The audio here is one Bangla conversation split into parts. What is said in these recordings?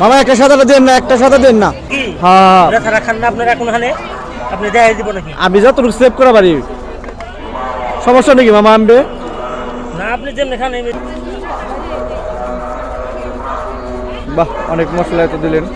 মামা একটা সাদাটা দেন না, একটা সাদা দেন না। হ্যাঁ রাখান না আপনারা কোনখানে আপনি দেখাই দিব নাকি? আমি যতটুকু সেভ করা পারি, সমস্যা নাকি মামা আনবে না আপনি যেমন খান। বাহ, অনেক মশলা এত দিলেন।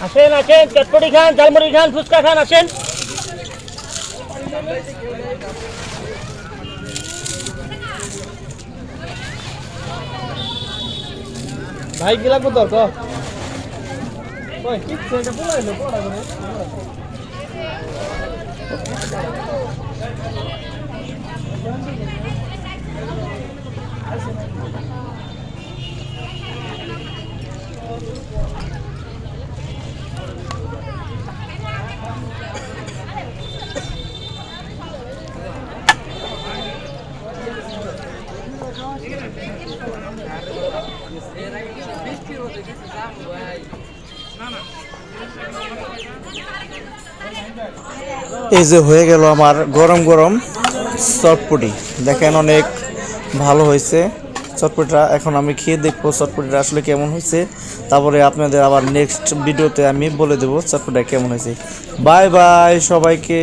আসেন আসেন, চটপটি খান, ঝালমুড়ি খান, ফুচকা খান, আসেন। ভাই কি লাগবে তোর? এই যে হয়ে গেল আমার গরম গরম চটপটি, দেখেন অনেক ভালো হয়েছে চটপটিটা। এখন আমি খেয়ে দেখবো চটপটিটা আসলে কেমন হয়েছে, তারপরে আপনাদের আবার নেক্সট ভিডিওতে আমি বলে দেবো চটপটিটা কেমন হয়েছে। বাই বাই সবাইকে।